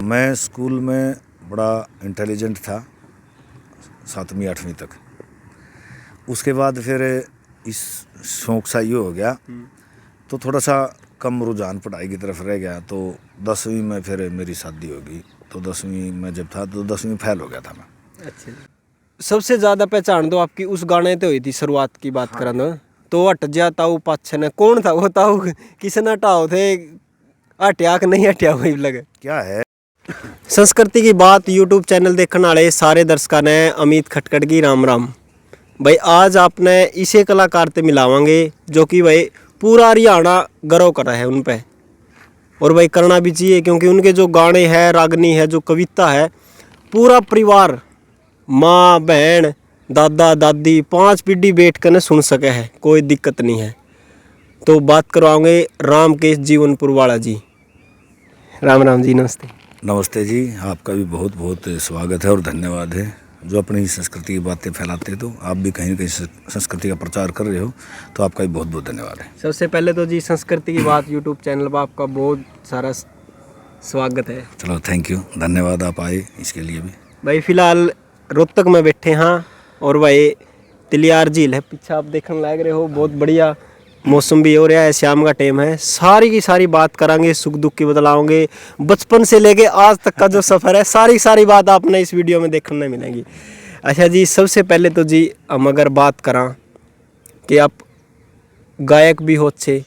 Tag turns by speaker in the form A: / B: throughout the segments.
A: मैं स्कूल में बड़ा इंटेलिजेंट था 7वीं 8वीं तक। उसके बाद फिर इस शौक सा ये हो गया तो थोड़ा सा कम रुझान पढ़ाई की तरफ रह गया। तो 10वीं में फिर मेरी शादी होगी। तो 10वीं में जब था तो 10वीं फेल हो गया था मैं।
B: अच्छा, सबसे ज़्यादा पहचान तो आपकी उस गाने तो हुई थी, शुरुआत की बात करा ना तो हट जाता हूँ पाछे ने, कौन था वो ताऊ, किसने हटाओ थे, हटिया कि नहीं हटिया वही लगे
A: क्या है
B: संस्कृति की बात यूट्यूब चैनल देखने वाले सारे दर्शकों ने अमित खटखट की राम राम। भाई आज आपने इसे कलाकार से मिलावांगे जो कि भाई पूरा हरियाणा गर्व कर रहा है उन पे, और भाई करना भी चाहिए क्योंकि उनके जो गाने हैं, रागनी है, जो कविता है, पूरा परिवार माँ बहन दादा दादी 5 पीढ़ी बैठ कर न सुन सके है, कोई दिक्कत नहीं है। तो बात करवाओगे रामकेश जीवनपुर वाला जी। राम राम जी, नमस्ते।
A: नमस्ते जी, आपका भी बहुत बहुत स्वागत है और धन्यवाद है जो अपनी संस्कृति की बातें फैलाते हैं। तो आप भी कहीं ना कहीं संस्कृति का प्रचार कर रहे हो तो आपका भी बहुत बहुत धन्यवाद है।
B: सबसे पहले तो जी संस्कृति की बात यूट्यूब चैनल पर आपका बहुत सारा स्वागत है।
A: चलो थैंक यू, धन्यवाद आप आए इसके लिए भी।
B: भाई फिलहाल रोहतक में बैठे हैं और भाई तिलियार झील है पीछे, आप देखने लग रहे हो, बहुत बढ़िया मौसम भी हो रहा है, शाम का टाइम है। सारी की सारी बात करांगे, सुख दुख की बतलाओगे, बचपन से लेके आज तक का जो सफ़र है सारी बात आपने इस वीडियो में देखने मिलेंगी। अच्छा जी, सबसे पहले तो जी हम अगर बात करा कि आप गायक भी हो अच्छे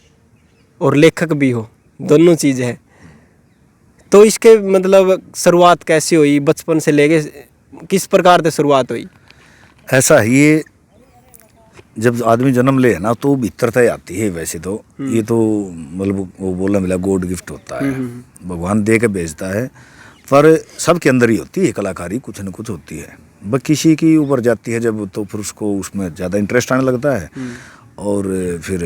B: और लेखक भी हो, दोनों चीज़ है, तो इसके मतलब शुरुआत कैसे हुई, बचपन से लेके किस प्रकार से शुरुआत हुई?
A: ऐसा ही ये जब आदमी जन्म ले ना तो भीतरता आती है। वैसे तो ये तो मतलब वो बोलना मिला गॉड गिफ्ट होता है, भगवान दे के भेजता है, पर सबके अंदर ही होती है कलाकारी, कुछ न कुछ होती है। बस किसी की ऊपर जाती है जब तो फिर उसको उसमें ज़्यादा इंटरेस्ट आने लगता है और फिर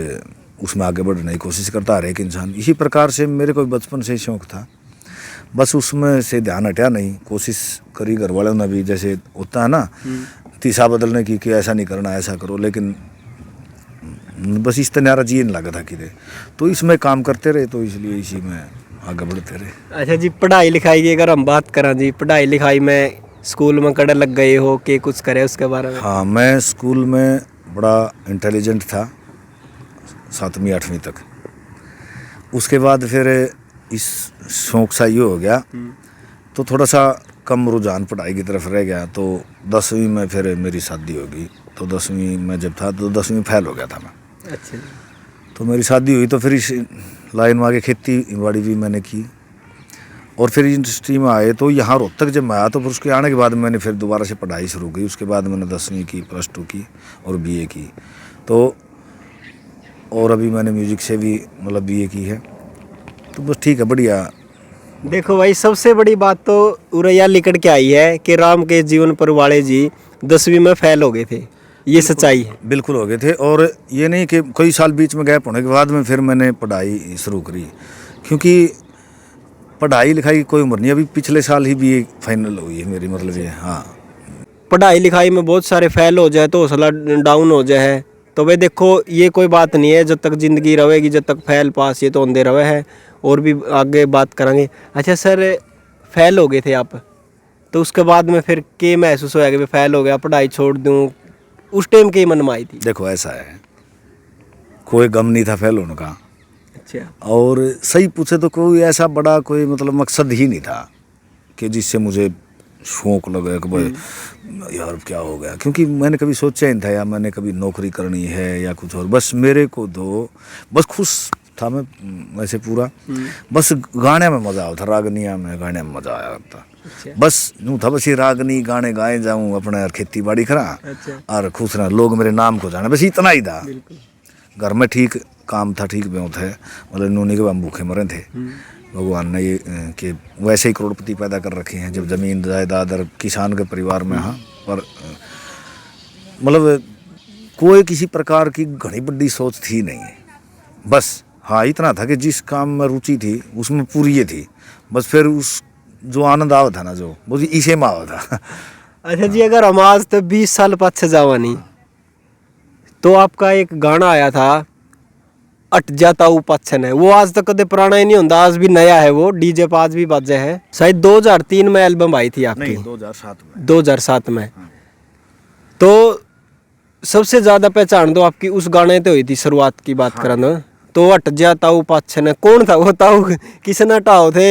A: उसमें आगे बढ़ने की कोशिश करता है एक इंसान। इसी प्रकार से मेरे को बचपन से ही शौक था, बस उसमें से ध्यान हटा नहीं, कोशिश करी घर वालों ने भी, जैसे होता है ना दिशा बदलने की कि ऐसा नहीं करना ऐसा करो, लेकिन बस इस तरह जी नहीं लगा था कि तो इसमें काम करते रहे, तो इसलिए इसी में आगे बढ़ते रहे।
B: अच्छा जी, पढ़ाई लिखाई की अगर हम बात करें जी, पढ़ाई लिखाई में स्कूल में कड़े लग गए हो कि कुछ करे उसके बारे में?
A: हाँ, मैं स्कूल में बड़ा इंटेलिजेंट था 7वीं 8वीं तक। उसके बाद फिर इस शौक सा ये हो गया तो थोड़ा सा कम रुझान पढ़ाई की तरफ रह गया। तो 10वीं में फिर मेरी शादी होगी। तो 10वीं में जब था तो 10वीं फेल हो गया था मैं।
B: अच्छा,
A: तो मेरी शादी हुई तो फिर इस लाइन में आगे खेती बाड़ी भी मैंने की और फिर इंडस्ट्री में आए। तो यहाँ रोहतक जब मैं आया तो फिर उसके आने के बाद मैंने फिर दोबारा से पढ़ाई शुरू की। उसके बाद मैंने 10वीं की, +2 की और BA की। तो और अभी मैंने म्यूजिक से भी मतलब BA की है। तो बस ठीक है, बढ़िया।
B: देखो भाई, सबसे बड़ी बात तो उरैया लिकड़ के आई है कि रामकेश जीवनपुर वाले जी 10वीं में फेल हो गए थे, ये सच्चाई है?
A: बिल्कुल हो गए थे, और ये नहीं कि कई साल बीच में गैप होने के बाद में फिर मैंने पढ़ाई शुरू करी, क्योंकि पढ़ाई लिखाई की कोई उम्र नहीं। अभी पिछले साल ही BA फाइनल हुई है मेरी, मतलब ये। हाँ,
B: पढ़ाई लिखाई में बहुत सारे फेल हो जाए तो हौसला डाउन हो जाए, तो भाई देखो ये कोई बात नहीं है, जब तक ज़िंदगी रहेगी, जब तक फेल पास ये तो होंदे रहे है, और भी आगे बात करेंगे। अच्छा सर, फेल हो गए थे आप, तो उसके बाद में फिर क्या महसूस होया कि फेल हो गया, पढ़ाई छोड़ दूँ, उस टाइम की मन में आई थी?
A: देखो ऐसा है, कोई गम नहीं था फेल होने का।
B: अच्छा,
A: और सही पूछे तो कोई ऐसा बड़ा कोई मतलब मकसद ही नहीं था कि जिससे मुझे शौक लगा कि भाई यार क्या हो गया, क्योंकि मैंने कभी सोचा ही नहीं था या मैंने कभी नौकरी करनी है या कुछ और। बस मेरे को तो बस खुश था मैं वैसे पूरा, बस गाने में मज़ा आता, रागनिया में गाने में मज़ा आया था। बस यूँ था, बस ये रागनी गाने गाए जाऊँ अपने और खेती बाड़ी करा और खुश रहा, लोग मेरे नाम को जाने, बस इतना ही था। घर में ठीक काम था, ठीक भी थे, मतलब नूनी के हम भूखे मरे थे। भगवान ने ये कि वैसे ही करोड़पति पैदा कर रखे हैं, जब ज़मीन जायदाद और किसान के परिवार में। हाँ, पर मतलब कोई किसी प्रकार की घनी बड़ी सोच थी नहीं। बस हाँ, इतना था कि जिस काम में रुचि थी उसमें पूरी ये थी, बस फिर उस जो आनंद आवा था ना, जो वो इसे में आवा था।
B: अच्छा जी, अगर हम आज तो 20 साल पाछे जावा नहीं, तो आपका एक गाना आया था अट जाता हूँ पाछन है, वो आज तक कदे पुराना ही नहीं होता, आज भी नया है वो डीजे पे आज भी बाजे है। शायद 2003 में एल्बम आई थी आपकी।
A: नहीं, 2007 में।
B: 2007 में। तो सबसे ज्यादा पहचान तो आपकी उस गाने तो हुई थी, शुरुआत की बात करें ना तो अट जाता हूँ पाछन है। कौन था वो ताऊ, किसने हटाओ थे,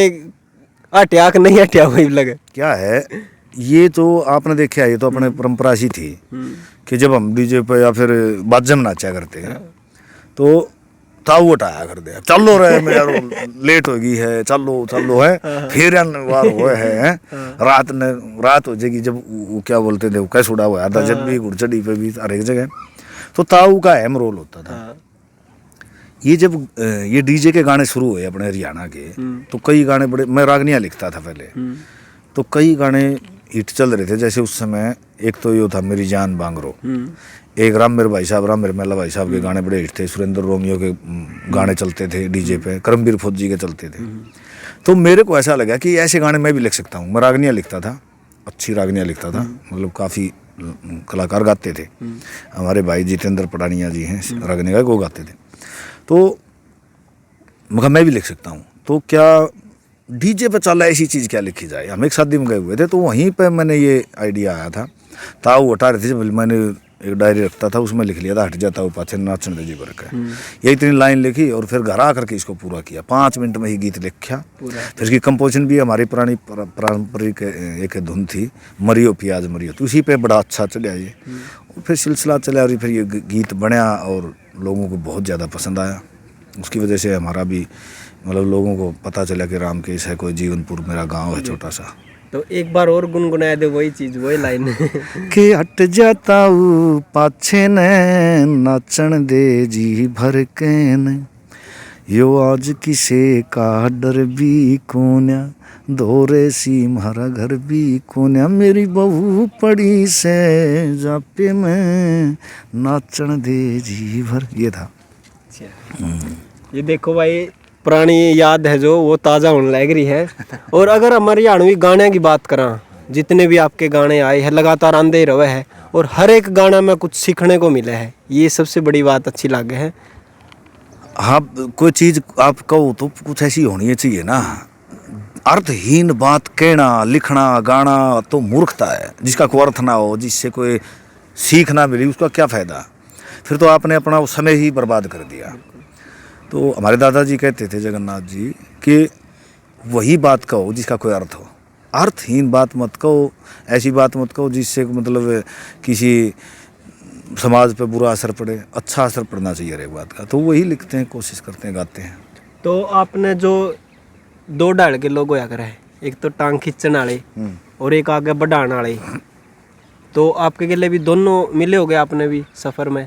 B: हटिया कि नहीं हटिया वही लगे?
A: क्या है ये तो आपने देखा, ये तो अपने परंपरा सी थी कि जब हम डीजे पे या फिर बाजम नाचा करते हैं तो ताऊ उठाया कर दे, चलो रहे मेरा लेट हो गई है, चलो चलो है, फिर वार हुए है, रात हो जाएगी। जब वो क्या बोलते थे, वो कैसे उड़ा हुआ था, जब भी घुड़चड़ी पे भी हर एक जगह, तो ताऊ का अहम रोल होता था। ये जब ये डीजे के गाने शुरू हुए अपने हरियाणा के, तो कई गाने बड़े, मैं रागनियाँ लिखता था पहले, तो कई गाने हिट चल रहे थे। जैसे उस समय एक तो ये था मेरी जान बांगरो, एक राम मेरे भाई साहब, राम मेरे मेला भाई साहब के गाने बड़े हिट थे, सुरेंद्र रोमियो के गाने चलते थे डीजे पे, करमबीर फौजी के चलते थे। तो मेरे को ऐसा लगा कि ऐसे गाने मैं भी लिख सकता हूँ। मैं रागनियाँ लिखता था, अच्छी रागनियाँ लिखता था, मतलब काफ़ी कलाकार गाते थे। हमारे भाई जितेंद्र पटानिया जी हैं रागनिया का, वो गाते थे। तो मगर मैं भी लिख सकता हूँ, तो क्या डीजे पे चला ऐसी चीज़ क्या लिखी जाए। हम एक शादी में गए हुए थे, तो वहीं पे मैंने ये आइडिया आया था। ताऊ हटा रहे थे जब, मैंने एक डायरी रखता था, उसमें लिख लिया था हट जाता हूँ पाछे नाचन दे जी भर का। ये इतनी लाइन लिखी और फिर घर आकर के इसको पूरा किया। 5 मिनट में ही गीत लिखा। फिर इसकी कंपोजिशन भी हमारी पुरानी पारंपरिक एक धुन थी, मरियो प्याज मरियो, तो उसी पे बड़ा अच्छा चला ये। फिर सिलसिला चला और फिर ये गीत बना और लोगों को बहुत ज़्यादा पसंद आया। उसकी वजह से हमारा भी मतलब लोगों को पता चला कि रामकेश है कोई, जीवनपुर मेरा गांव है छोटा सा।
B: तो एक बार और गुनगुनाया दे वही चीज, वही लाइन
A: कि हट जाता हूँ पाछे ने नाचन दे जी भर के न, यो आज किसे का डर भी कोन्या, धोरे सी म्हारा घर भी कोन्या, मेरी बहू पड़ी से जापे में नाचन दे जी भर। ये था।
B: ये देखो भाई, पुरानी याद है जो वो ताज़ा होने लग रही है। और अगर हमारे हरियाणवी गाने की बात करा, जितने भी आपके गाने आए हैं लगातार आंदे ही रहे हैं और हर एक गाना में कुछ सीखने को मिला है, ये सबसे बड़ी बात अच्छी लगे है।
A: हाँ, कोई चीज़ आप कहो तो कुछ ऐसी होनी चाहिए ना। अर्थहीन बात कहना, लिखना, गाना तो मूर्खता है। जिसका कोई अर्थ ना हो, जिससे कोई सीख ना मिली, उसका क्या फ़ायदा। फिर तो आपने अपना वो समय ही बर्बाद कर दिया। तो हमारे दादाजी कहते थे जगन्नाथ जी कि वही बात कहो जिसका कोई अर्थ हो, अर्थहीन बात मत कहो, ऐसी बात मत कहो जिससे मतलब किसी समाज पे बुरा असर पड़े। अच्छा असर पड़ना चाहिए हर एक बात का। तो वही लिखते हैं, कोशिश करते हैं, गाते हैं।
B: तो आपने जो 2 ढाल के लोग होया करे, एक तो टांग खींचने वाले और एक आगे बढ़ाने वाले, तो आपके लिए भी दोनों मिले हो गए आपने भी सफ़र में।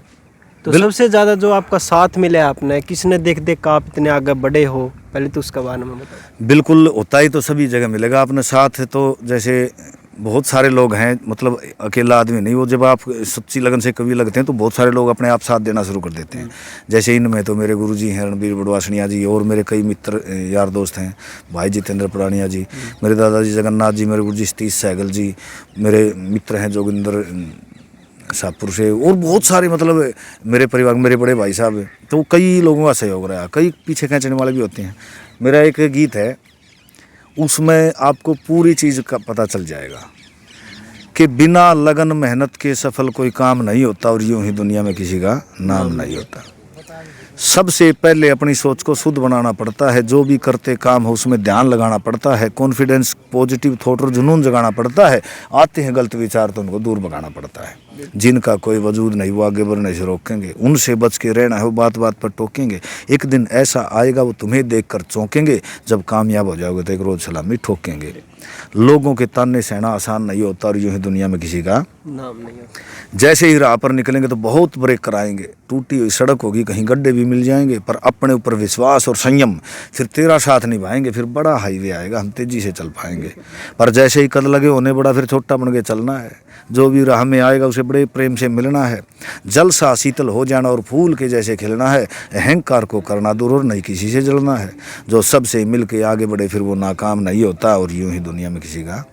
B: तो सबसे ज़्यादा जो आपका साथ मिला आपने, किसने देख देख कर आप इतने आगे बढ़े हो, पहले तो उसका बारे में बताओ।
A: बिल्कुल होता ही तो सभी जगह मिलेगा अपने साथ। तो जैसे बहुत सारे लोग हैं, मतलब अकेला आदमी नहीं। वो जब आप सच्ची लगन से कवि लगते हैं तो बहुत सारे लोग अपने आप साथ देना शुरू कर देते हैं। जैसे इनमें तो मेरे गुरुजी हैं रणबीर बड़वासनिया जी, और मेरे कई मित्र यार दोस्त हैं, भाई जितेंद्र परानिया जी, मेरे दादाजी जगन्नाथ जी, मेरे गुरुजी सतीश सहगल जी, मेरे मित्र हैं जोगिंदर शाहपुर से, और बहुत सारे मतलब मेरे परिवार, मेरे बड़े भाई साहब। तो कई लोगों का सहयोग रहा, कई पीछे खींचने वाले भी होते हैं। मेरा एक गीत है, उसमें आपको पूरी चीज़ का पता चल जाएगा कि बिना लगन मेहनत के सफल कोई काम नहीं होता, और यूं ही दुनिया में किसी का नाम नहीं होता। सबसे पहले अपनी सोच को शुद्ध बनाना पड़ता है, जो भी करते काम हो उसमें ध्यान लगाना पड़ता है, कॉन्फिडेंस, पॉजिटिव थॉट और जुनून जगाना पड़ता है। आते हैं गलत विचार तो उनको दूर भगाना पड़ता है। जिनका कोई वजूद नहीं वो आगे बढ़ने से रोकेंगे, उनसे बच के रहना है, वो बात बात पर टोकेंगे। एक दिन ऐसा आएगा वो तुम्हें देखकर चौंकेंगे, जब कामयाब हो जाओगे तो एक रोज सलामी ठोकेंगे। लोगों के ताने सहना आसान नहीं होता, और यूं ही दुनिया में किसी का
B: नाम नहीं होता।
A: जैसे ही राह पर निकलेंगे तो बहुत ब्रेक कराएंगे, टूटी हुई सड़क होगी, कहीं गड्ढे भी मिल जाएंगे, पर अपने ऊपर विश्वास और संयम फिर तेरा साथ निभाएंगे। फिर बड़ा हाईवे आएगा, हम तेजी से चल पाएंगे। पर जैसे ही कद लगे होने बड़ा, फिर छोटा बन के चलना है। जो भी राह में आएगा उसे बड़े प्रेम से मिलना है। जल सा शीतल हो जाना और फूल के जैसे खिलना है। अहंकार को करना दूर और नहीं किसी से जलना है। जो सबसे मिल के आगे बढ़े फिर वो नाकाम नहीं होता, और यूं ही दुनिया में किसी का।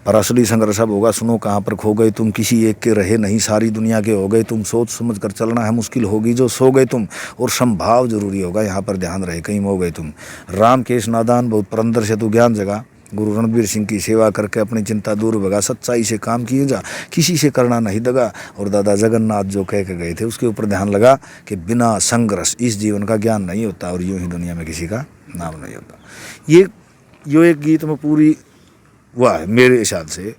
A: पर असली संघर्ष अब होगा, सुनो कहाँ पर खो गए तुम, किसी एक के रहे नहीं सारी दुनिया के हो गए तुम, सोच समझ कर चलना है मुश्किल होगी जो सो गए तुम, और संभाव जरूरी होगा यहाँ पर ध्यान रहे कहीं हो गए तुम। राम केश नादान बहुत पुरंदर से तू ज्ञान जगा, गुरु रणबीर सिंह की सेवा करके अपनी चिंता दूर भगा, सच्चाई से काम किए जा किसी से करना नहीं दगा, और दादा जगन्नाथ जो कह के गए थे उसके ऊपर ध्यान लगा कि बिना संघर्ष इस जीवन का ज्ञान नहीं होता, और यूं ही दुनिया में किसी का नाम नहीं होता। ये एक गीत में पूरी हुआ है मेरे हिसाब से,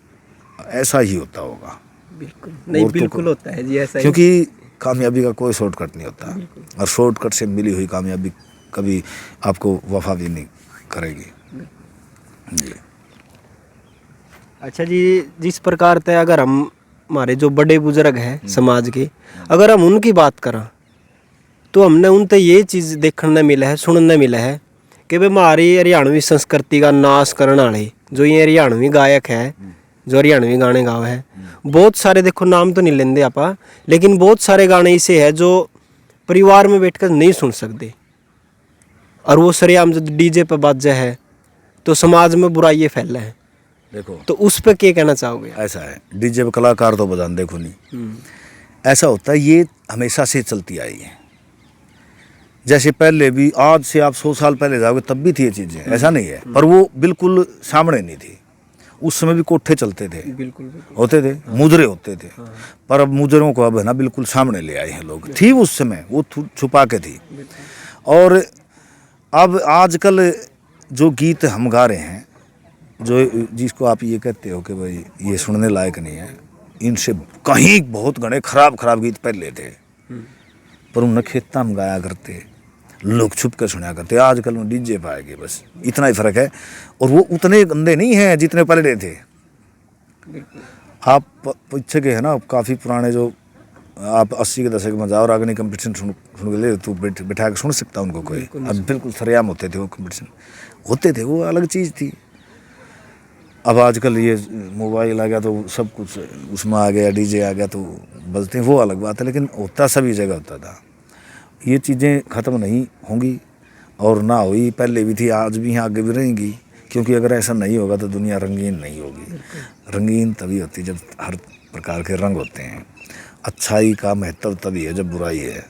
A: ऐसा ही होता होगा।
B: बिल्कुल नहीं, बिल्कुल होता है जी ऐसा ही।
A: क्योंकि कामयाबी का कोई शॉर्टकट नहीं होता, और शॉर्टकट से मिली हुई कामयाबी कभी आपको वफा भी नहीं करेगी जी।
B: अच्छा जी, जिस प्रकार से अगर हम हमारे जो बड़े बुजुर्ग हैं समाज के, अगर हम उनकी बात करें तो हमने उनसे ये चीज़ देखने मिला है, सुनने मिला है कि भाई हमारी हरियाणवी संस्कृति का नाश करने वाले जो ये हरियाणवी गायक है, जो हरियाणवी गाने गावे हैं, बहुत सारे, देखो नाम तो नहीं लेंगे आप, लेकिन बहुत सारे गाने ऐसे हैं जो परिवार में बैठकर नहीं सुन सकते, और वो सरेआम जो डीजे पे बाजा है तो समाज में बुराइयाँ फैल रहे हैं।
A: देखो
B: तो उस पर क्या कहना चाहोगे?
A: ऐसा है, डीजे पे कलाकार तो बजान देखो नहीं, ऐसा होता है, ये हमेशा से चलती आई है। जैसे पहले भी, आज से आप 100 साल पहले जाओगे तब भी थी ये चीज़ें, ऐसा नहीं है, पर वो बिल्कुल सामने नहीं थी। उस समय भी कोठे चलते थे,
B: बिल्कुल
A: होते थे, मुजरे होते थे, पर अब मुजरों को अब है ना बिल्कुल सामने ले आए हैं लोग। थी उस समय वो छुपा के थी, और अब आजकल जो गीत हम गा रहे हैं, जो जिसको आप ये कहते हो कि भाई ये सुनने लायक नहीं है, इनसे कहीं बहुत घने खराब गीत पहले थे, पर उन्हें खेता में गाया करते, लोग छुप कर सुना करते। आजकल में डीजे पाएंगे, बस इतना ही फर्क है, और वो उतने गंदे नहीं हैं जितने पहले थे। आप पीछे के है ना काफ़ी पुराने, जो आप 80 के दशक में जाओ, रागनी कंपटीशन सुन के ले तो बैठा के सुन सकता उनको कोई। अब बिल्कुल सरेआम होते थे वो कंपटीशन, होते थे, वो अलग चीज़ थी। अब आजकल ये मोबाइल आ गया तो सब कुछ उसमें आ गया, डीजे आ गया तो बजते हैं, वो अलग बात है, लेकिन होता सभी जगह होता था। ये चीज़ें ख़त्म नहीं होंगी, और ना हुई पहले भी थी, आज भी हैं, आगे भी रहेंगी, क्योंकि अगर ऐसा नहीं होगा तो दुनिया रंगीन नहीं होगी। रंगीन तभी होती जब हर प्रकार के रंग होते हैं। अच्छाई का महत्व तभी है जब बुराई है,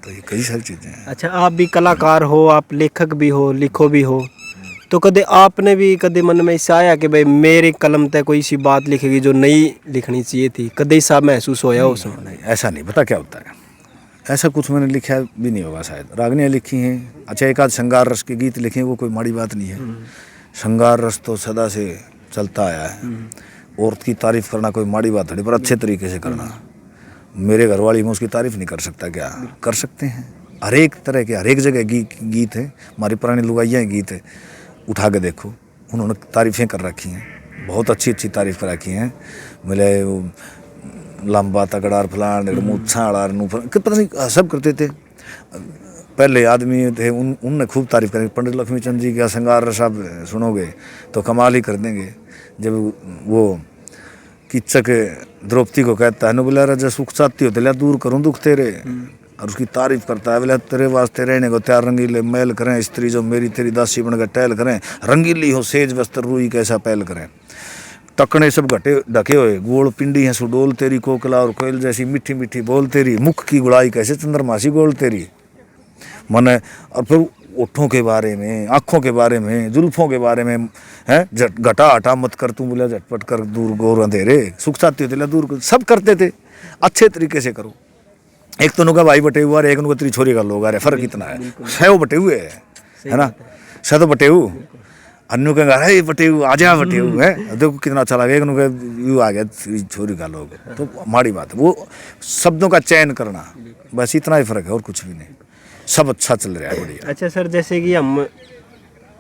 A: तो ये कई सारी चीज़ें हैं।
B: अच्छा, आप भी कलाकार हो, आप लेखक भी हो, लिखो भी हो, तो कदे आपने भी कदे मन में ऐसा आया कि भाई मेरे कलम तक कोई सी बात लिखेगी जो नहीं लिखनी चाहिए थी, कदे ऐसा महसूस होया हो?
A: नहीं, ऐसा नहीं, पता क्या होता है, ऐसा कुछ मैंने लिखा भी नहीं होगा शायद। रागनियाँ लिखी हैं, अच्छा एक आध श्रृंगार रस के गीत लिखे हैं, वो कोई माड़ी बात नहीं है। श्रृंगार रस तो सदा से चलता आया है, औरत की तारीफ करना कोई माड़ी बात नहीं, पर अच्छे तरीके से करना। मेरे घरवाली में उसकी तारीफ नहीं कर सकता, क्या कर सकते हैं? हर एक तरह के, हर एक जगह गीत है, हमारी पुरानी लुगाइयाँ गीत है, उठा के देखो, उन्होंने तारीफ़ें कर रखी हैं, बहुत अच्छी अच्छी तारीफ़ कर रखी हैं। मिले वो लंबा तगड़ार फलान मुच्छाड़ नू पता नहीं सब करते थे। पहले आदमी थे उनने खूब तारीफ़ करी। पंडित लक्ष्मी चंद जी का श्रृंगार रस आप सुनोगे तो कमाल ही कर देंगे। जब वो किच्चक द्रौपदी को कहता है न बोला राजा सुख चाहती हो तो दूर करूँ दुख तेरे, और उसकी तारीफ करता है, बोले तेरे वास्ते रहने को तैयार रंगीले मैल करें, स्त्री जो मेरी तेरी दासी बनकर टहल करें, रंगीली हो सेज वस्त्र रूई कैसा पहल करें, टकने सब घटे ढके हुए गोल पिंडी है सुडोल तेरी, कोकला और कोयल जैसी मीठी मीठी बोल तेरी, मुख की गुड़ाई कैसे चंद्रमासी गोल तेरी। मन, और फिर ओठों के बारे में, आँखों के बारे में, जुल्फों के बारे में है, घटा हटा मत कर तू बोला झटपट कर दूर गोर अंधेरे, सुख चाहती होते दूर, सब करते थे अच्छे तरीके से करो। एक तो उनका भाई बटे हुआ, एक उनका तेरी छोरी का लोग आ रहे, फर्क इतना है, सौ बटे हुए है ना, सौ तो बटे हुए, अन्नू के घर है बटे हुए, आजा बटे हुए है, देखो कितना अच्छा लगा, एक उनका यू आ गया छोरी का लोग, तो माड़ी बात है। वो शब्दों का चयन करना, बस इतना ही फर्क है और कुछ भी नहीं, सब अच्छा चल रहा है, बढ़िया।
B: अच्छा सर, जैसे कि हम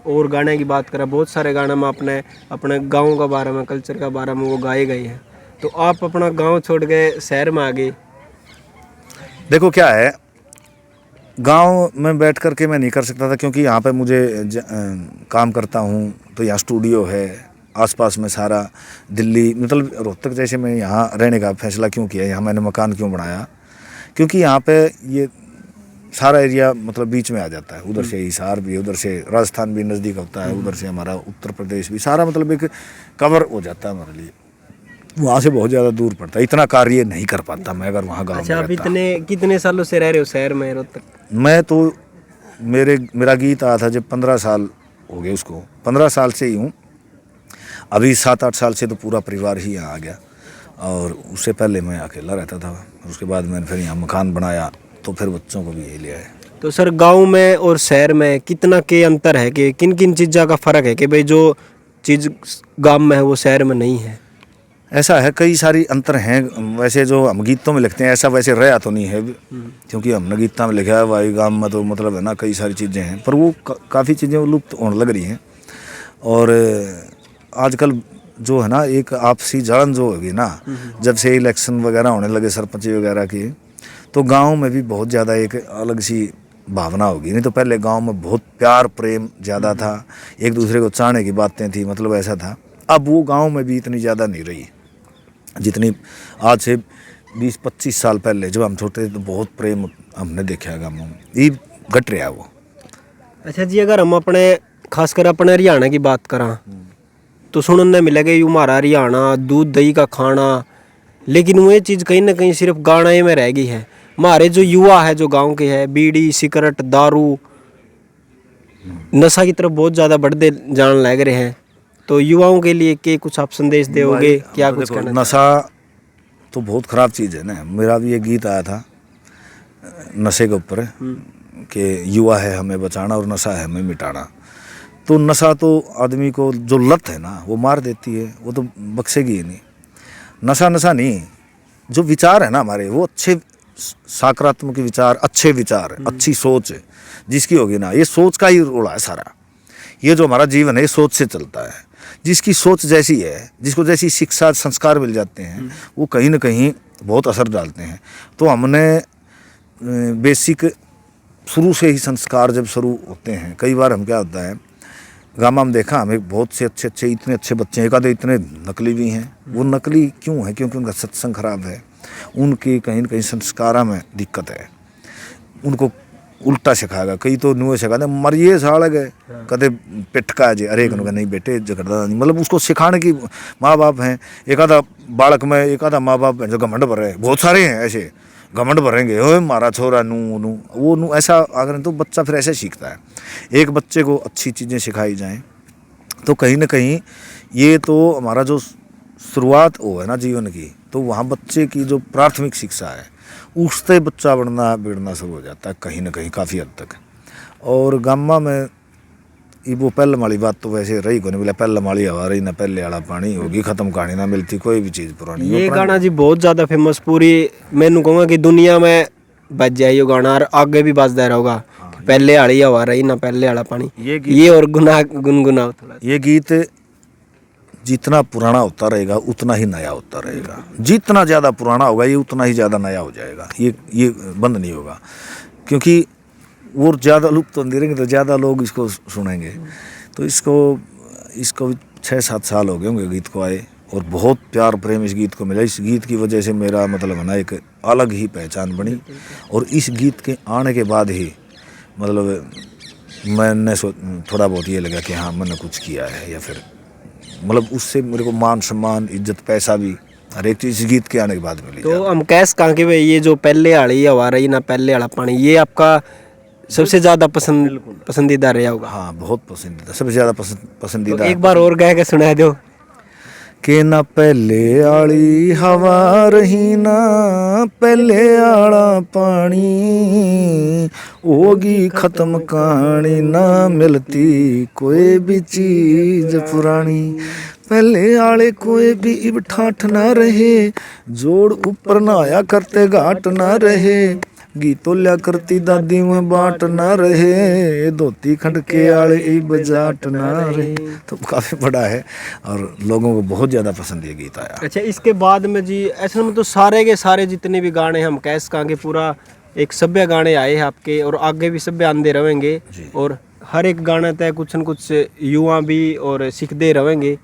B: और गाने की बात करें, बहुत सारे गाने में अपने अपने गाँव के बारे में, कल्चर के बारे में वो गाए गए हैं, तो आप अपना गाँव छोड़ के शहर में आ गए।
A: देखो क्या है, गांव में बैठ कर के मैं नहीं कर सकता था, क्योंकि यहाँ पे मुझे काम करता हूँ तो यहाँ स्टूडियो है, आसपास में सारा दिल्ली, मतलब रोहतक जैसे मैं यहाँ रहने का फैसला क्यों किया, यहाँ मैंने मकान क्यों बनाया, क्योंकि यहाँ पे ये सारा एरिया मतलब बीच में आ जाता है। उधर से हिसार भी, उधर से राजस्थान भी नज़दीक होता है, उधर से हमारा उत्तर प्रदेश भी, सारा मतलब एक कवर हो जाता है हमारे लिए। वहाँ से बहुत ज़्यादा दूर पड़ता है, इतना कार्य नहीं कर पाता मैं अगर वहाँ गाँव में
B: अच्छा, आप
A: रहता।
B: इतने कितने सालों से रह रहे हो शहर में रोहतक?
A: मैं तो मेरा गीत आया था जब 15 साल हो गए उसको, 15 साल से ही हूँ। अभी 7-8 साल से तो पूरा परिवार ही यहाँ आ गया, और उससे पहले मैं अकेला रहता था। उसके बाद मैंने फिर यहाँ मकान बनाया, तो फिर बच्चों को भी यही ले आए।
B: तो सर गांव में और शहर में कितना के अंतर है, कि किन किन चीज़ों का फ़र्क है कि भाई जो चीज़ गांव में है वो शहर में नहीं है?
A: ऐसा है, कई सारी अंतर हैं। वैसे जो हम गीतों में लिखते हैं ऐसा वैसे रहा तो नहीं है, क्योंकि हमने गीतों में लिखा है भाई गाँव में तो मतलब है ना कई सारी चीज़ें हैं, पर वो काफ़ी चीज़ें लुप्त होने लग रही हैं। और आजकल जो है ना एक आपसी जलन जो होगी ना, जब से इलेक्शन वगैरह होने लगे सरपंच वगैरह की, तो गांव में भी बहुत ज़्यादा एक अलग सी भावना होगी। नहीं तो पहले गांव में बहुत प्यार प्रेम ज़्यादा था, एक दूसरे को चाहने की बातें थी, मतलब ऐसा था। अब वो गांव में भी इतनी ज़्यादा नहीं रही जितनी आज से 20-25 साल पहले जब हम छोटे थे, तो बहुत प्रेम हमने देखा है गाँव में, ये घट रहा है वो।
B: अच्छा जी, अगर हम अपने खासकर अपने हरियाणा की बात करा तो सुनने मिलेगा ये हमारा हरियाणा दूध दही का खाना, लेकिन वो ये चीज़ कहीं ना कहीं सिर्फ गाने में रह गई है। हमारे जो युवा है जो गांव के है, बीड़ी सिगरेट दारू नशा की तरफ बहुत ज़्यादा बढ़ते जान लग रहे हैं। तो युवाओं के लिए के कुछ आप संदेश दोगे, क्या कुछ कहना?
A: नशा तो बहुत ख़राब चीज़ है ना। मेरा भी एक गीत आया था नशे के ऊपर कि युवा है हमें बचाना और नशा है हमें मिटाना। तो नशा तो आदमी को जो लत है ना वो मार देती है, वो तो बख्शेगी ही नहीं। नशा नहीं, जो विचार है ना हमारे वो अच्छे सकारात्मक विचार, अच्छे विचार, अच्छी सोच जिसकी होगी ना, ये सोच का ही रोड़ा है सारा। ये जो हमारा जीवन है ये सोच से चलता है। जिसकी सोच जैसी है, जिसको जैसी शिक्षा संस्कार मिल जाते हैं, वो कहीं ना कहीं बहुत असर डालते हैं। तो हमने बेसिक शुरू से ही संस्कार जब शुरू होते हैं, कई बार हम क्या होता है गामा में देखा हमें बहुत से अच्छे इतने अच्छे बच्चे हैं, एक आधे इतने नकली भी हैं। वो नकली क्यों है? क्योंकि उनका सत्संग खराब है, उनकी कहीं ना कहीं संस्कारा में दिक्कत है, उनको उल्टा सिखाएगा। कई तो नुए सिखाते मरिए साड़ गए कदे पिटका जे, अरे कहूँगा नहीं बेटे झगड़ा नहीं, मतलब उसको सिखाने की माँ बाप हैं। एक आधा बालक में एक आधा माँ बाप हैं जो घमंड भर रहे हैं, बहुत सारे हैं ऐसे घमंड भरेंगे, ओए मारा छोरा नू ऐसा अगर तो बच्चा फिर ऐसे सीखता है। एक बच्चे को अच्छी चीज़ें सिखाई जाएं तो कहीं ना कहीं ये तो हमारा जो शुरुआत हो है ना जीवन की, तो वहाँ बच्चे की जो प्राथमिक शिक्षा है उससे बच्चा बिगड़ना शुरू हो जाता है कहीं ना कहीं काफ़ी हद तक। और गामा में ये वो पहले वाली बात तो वैसे रही को नहीं, बोला पहले वाली हवा रही ना पहले वाला पानी, होगी खत्म कहानी ना मिलती कोई भी चीज़ पुरानी।
B: ये गाना जी बहुत ज़्यादा फेमस पूरी मैनू कहूँगा कि दुनिया में बज जाए ये गाना, और आगे भी बजदा रहेगा। पहले वाली हवा रही ना पहले वाला पानी, ये और गुनगुनाओ थोड़ा।
A: ये गीत जितना पुराना होता रहेगा उतना ही नया होता रहेगा, जितना ज़्यादा पुराना होगा ये उतना ही ज़्यादा नया हो जाएगा। ये बंद नहीं होगा, क्योंकि वो ज़्यादा लुप्त होते रहेंगे तो ज़्यादा लोग इसको सुनेंगे। तो इसको 6-7 साल हो गए होंगे गीत को आए, और बहुत प्यार प्रेम इस गीत को मिला। इस गीत की वजह से मेरा मतलब है ना एक अलग ही पहचान बनी, और इस गीत के आने के बाद ही मतलब मैंने थोड़ा बहुत ये लगा कि हाँ मैंने कुछ किया है, या फिर मतलब उससे मेरे को मान सम्मान इज्जत पैसा भी हर एक चीज़ गीत के आने के बाद मिली।
B: तो हम कैसे कहाँ के भाई ये जो पहले वाली हवा रही ना पहले वाला पानी, ये आपका सबसे ज़्यादा पसंदीदा रहा होगा?
A: हाँ बहुत पसंदीदा, सबसे ज़्यादा पसंदीदा।
B: तो एक बार और गा के सुना दो
A: कि ना पहले आली हवा रही ना पहले आला पानी, होगी खत्म कहानी ना मिलती कोई भी चीज पुरानी। पहले आले कोई भी इब ठाठ ना रहे, जोड़ ऊपर ना आया करते घाट ना रहे, गीतो लिया करती दादी में बाट ना रहे, धोती खंड के आले इब जाट ना रहे। तो काफ़ी बड़ा है और लोगों को बहुत ज़्यादा पसंद ये गीत आया।
B: अच्छा, इसके बाद में जी ऐसे में तो सारे के सारे जितने भी गाने हम कैस कहाँ के पूरा एक सभ्य गाने आए हैं आपके, और आगे भी सभ्य आंदे रहेंगे, और हर एक गाना तय कुछ न कुछ युवा भी और सीखते रहेंगे।